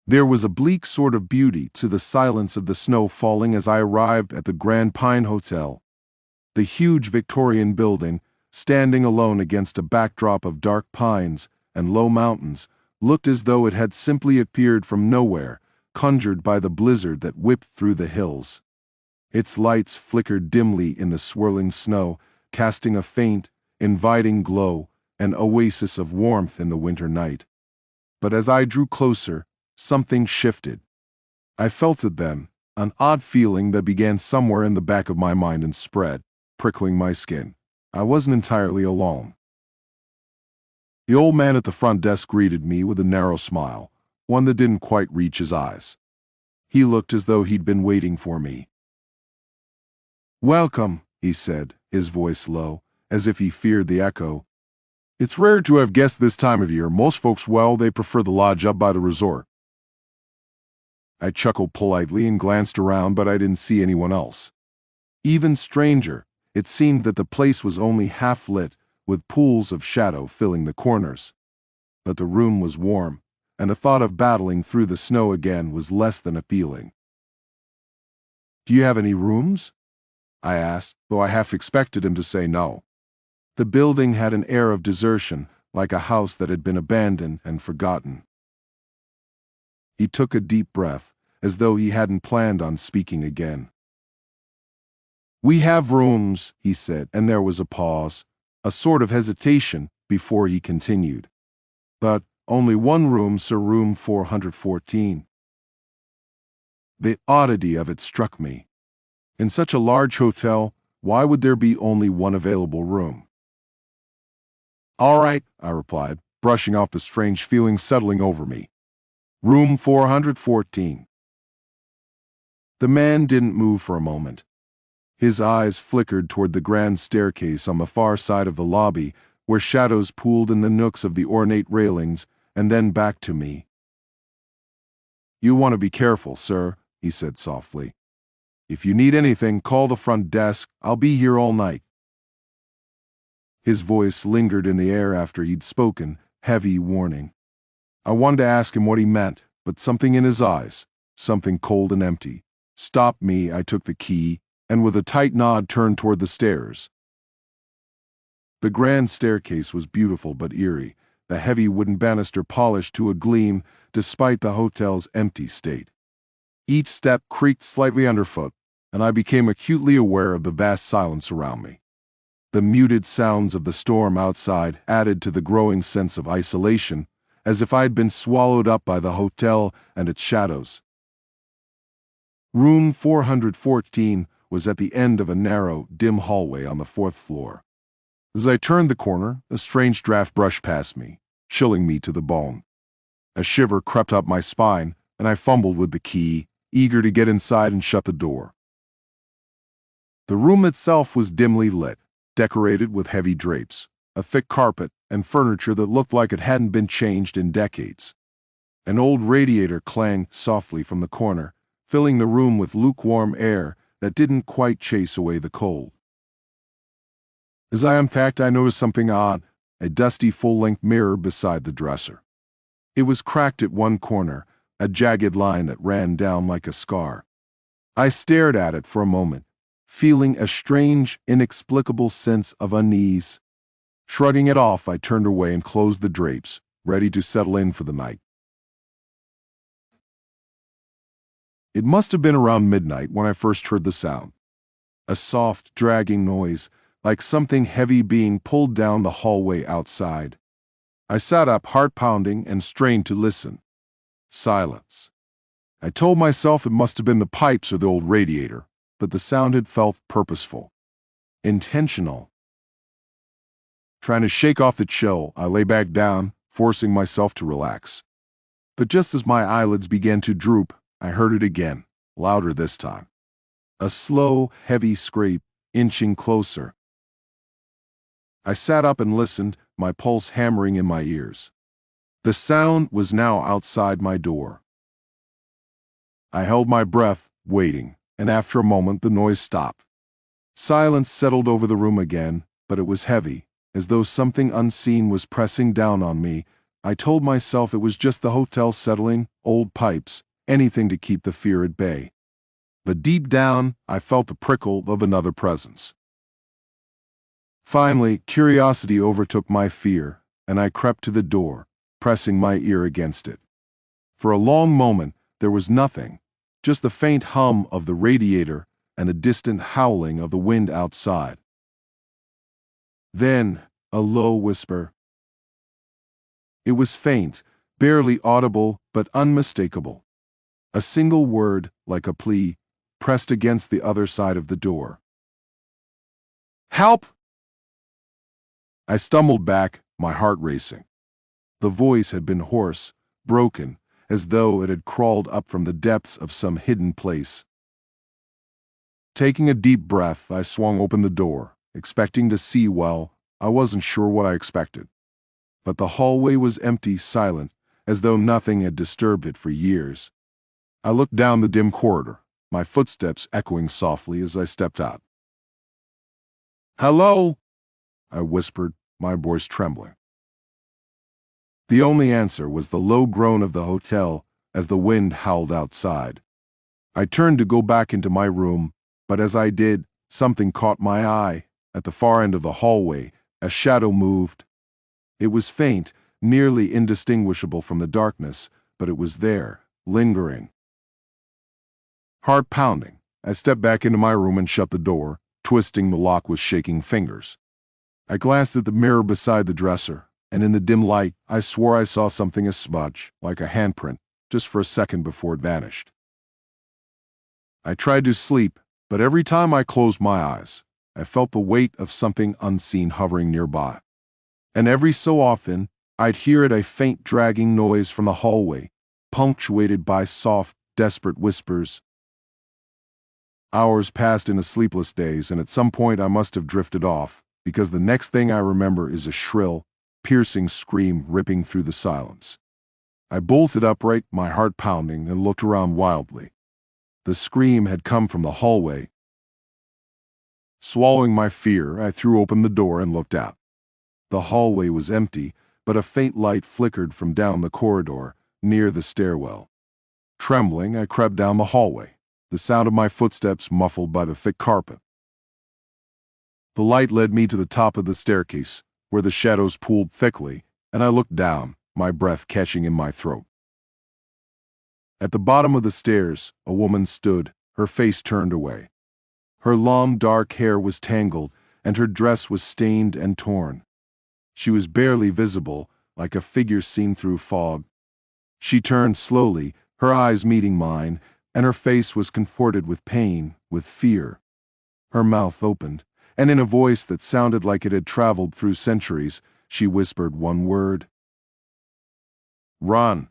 There was a bleak sort of beauty to the silence of the snow falling as I arrived at the Grand Pine Hotel. The huge Victorian building, standing alone against a backdrop of dark pines and low mountains, looked as though it had simply appeared from nowhere, conjured by the blizzard that whipped through the hills. Its lights flickered dimly in the swirling snow, casting a faint, inviting glow, an oasis of warmth in the winter night. But as I drew closer, something shifted. I felt it then, an odd feeling that began somewhere in the back of my mind and spread, prickling my skin. I wasn't entirely alone. The old man at the front desk greeted me with a narrow smile, one that didn't quite reach his eyes. He looked as though he'd been waiting for me. "Welcome," he said, his voice low, as if he feared the echo. "It's rare to have guests this time of year. Most folks, well, they prefer the lodge up by the resort." I chuckled politely and glanced around, but I didn't see anyone else. Even stranger, it seemed that the place was only half lit, with pools of shadow filling the corners. But the room was warm, and the thought of battling through the snow again was less than appealing. "Do you have any rooms?" I asked, though I half expected him to say no. The building had an air of desertion, like a house that had been abandoned and forgotten. He took a deep breath, as though he hadn't planned on speaking again. "We have rooms," he said, and there was a pause, a sort of hesitation, before he continued. "But only one room, sir, room 414. The oddity of it struck me. In such a large hotel, why would there be only one available room? "All right," I replied, brushing off the strange feeling settling over me. "Room 414. The man didn't move for a moment. His eyes flickered toward the grand staircase on the far side of the lobby, where shadows pooled in the nooks of the ornate railings, and then back to me. "You want to be careful, sir," he said softly. "If you need anything, call the front desk. I'll be here all night." His voice lingered in the air after he'd spoken, heavy warning. I wanted to ask him what he meant, but something in his eyes, something cold and empty, stopped me. I took the key, and with a tight nod turned toward the stairs. The grand staircase was beautiful but eerie, the heavy wooden banister polished to a gleam despite the hotel's empty state. Each step creaked slightly underfoot, and I became acutely aware of the vast silence around me. The muted sounds of the storm outside added to the growing sense of isolation, as if I had been swallowed up by the hotel and its shadows. Room 414 was at the end of a narrow, dim hallway on the fourth floor. As I turned the corner, a strange draft brushed past me, chilling me to the bone. A shiver crept up my spine, and I fumbled with the key, eager to get inside and shut the door. The room itself was dimly lit, decorated with heavy drapes, a thick carpet, and furniture that looked like it hadn't been changed in decades. An old radiator clanged softly from the corner, filling the room with lukewarm air that didn't quite chase away the cold. As I unpacked, I noticed something odd, a dusty full-length mirror beside the dresser. It was cracked at one corner, a jagged line that ran down like a scar. I stared at it for a moment, feeling a strange, inexplicable sense of unease. Shrugging it off, I turned away and closed the drapes, ready to settle in for the night. It must have been around midnight when I first heard the sound. A soft, dragging noise, like something heavy being pulled down the hallway outside. I sat up, heart pounding, and strained to listen. Silence. I told myself it must have been the pipes or the old radiator, but the sound had felt purposeful, intentional. Trying to shake off the chill, I lay back down, forcing myself to relax. But just as my eyelids began to droop, I heard it again, louder this time. A slow, heavy scrape, inching closer. I sat up and listened, my pulse hammering in my ears. The sound was now outside my door. I held my breath, waiting, and after a moment the noise stopped. Silence settled over the room again, but it was heavy, as though something unseen was pressing down on me, I told myself it was just the hotel settling, old pipes, anything to keep the fear at bay. But deep down, I felt the prickle of another presence. Finally, curiosity overtook my fear, and I crept to the door, pressing my ear against it. For a long moment, there was nothing, just the faint hum of the radiator and the distant howling of the wind outside. Then, a low whisper. It was faint, barely audible, but unmistakable. A single word, like a plea, pressed against the other side of the door. "Help!" I stumbled back, my heart racing. The voice had been hoarse, broken, as though it had crawled up from the depths of some hidden place. Taking a deep breath, I swung open the door, expecting to see, well, I wasn't sure what I expected. But the hallway was empty, silent, as though nothing had disturbed it for years. I looked down the dim corridor, my footsteps echoing softly as I stepped out. "Hello?" I whispered, my voice trembling. The only answer was the low groan of the hotel as the wind howled outside. I turned to go back into my room, but as I did, something caught my eye. At the far end of the hallway, a shadow moved. It was faint, nearly indistinguishable from the darkness, but it was there, lingering. Heart pounding, I stepped back into my room and shut the door, twisting the lock with shaking fingers. I glanced at the mirror beside the dresser, and in the dim light, I swore I saw something a smudge, like a handprint, just for a second before it vanished. I tried to sleep, but every time I closed my eyes, I felt the weight of something unseen hovering nearby. And every so often, I'd hear it, a faint dragging noise from the hallway, punctuated by soft, desperate whispers. Hours passed into sleepless days, and at some point I must have drifted off, because the next thing I remember is a shrill, piercing scream ripping through the silence. I bolted upright, my heart pounding, and looked around wildly. The scream had come from the hallway. Swallowing my fear, I threw open the door and looked out. The hallway was empty, but a faint light flickered from down the corridor, near the stairwell. Trembling, I crept down the hallway, the sound of my footsteps muffled by the thick carpet. The light led me to the top of the staircase, where the shadows pooled thickly, and I looked down, my breath catching in my throat. At the bottom of the stairs, a woman stood, her face turned away. Her long, dark hair was tangled, and her dress was stained and torn. She was barely visible, like a figure seen through fog. She turned slowly, her eyes meeting mine, and her face was contorted with pain, with fear. Her mouth opened, and in a voice that sounded like it had traveled through centuries, she whispered one word. "Run."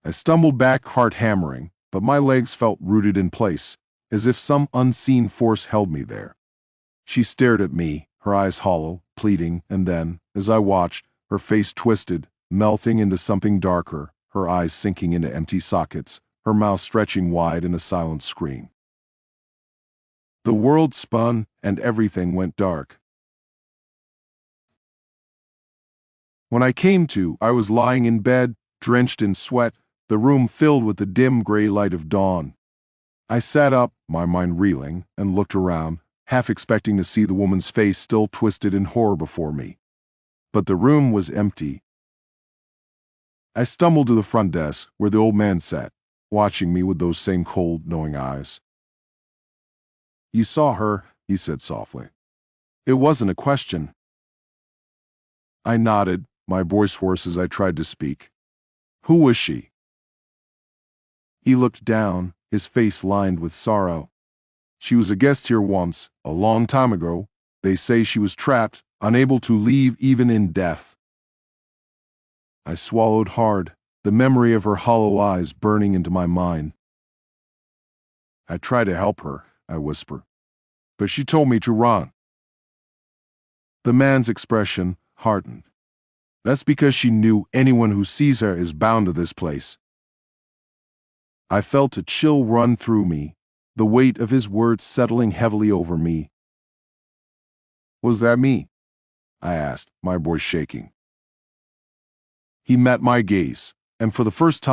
I stumbled back, heart hammering, but my legs felt rooted in place, as if some unseen force held me there. She stared at me, her eyes hollow, pleading, and then, as I watched, her face twisted, melting into something darker, her eyes sinking into empty sockets, her mouth stretching wide in a silent scream. The world spun, and everything went dark. When I came to, I was lying in bed, drenched in sweat, the room filled with the dim gray light of dawn. I sat up, my mind reeling, and looked around, half expecting to see the woman's face still twisted in horror before me. But the room was empty. I stumbled to the front desk, where the old man sat, watching me with those same cold, knowing eyes. "You saw her," he said softly. It wasn't a question. I nodded, my voice hoarse as I tried to speak. "Who was she?" He looked down, his face lined with sorrow. "She was a guest here once, a long time ago. They say she was trapped, unable to leave even in death." I swallowed hard, the memory of her hollow eyes burning into my mind. "I tried to help her," I whispered, "but she told me to run." The man's expression hardened. "That's because she knew anyone who sees her is bound to this place." I felt a chill run through me, the weight of his words settling heavily over me. "Was that me?" I asked, my voice shaking. He met my gaze, and for the first time,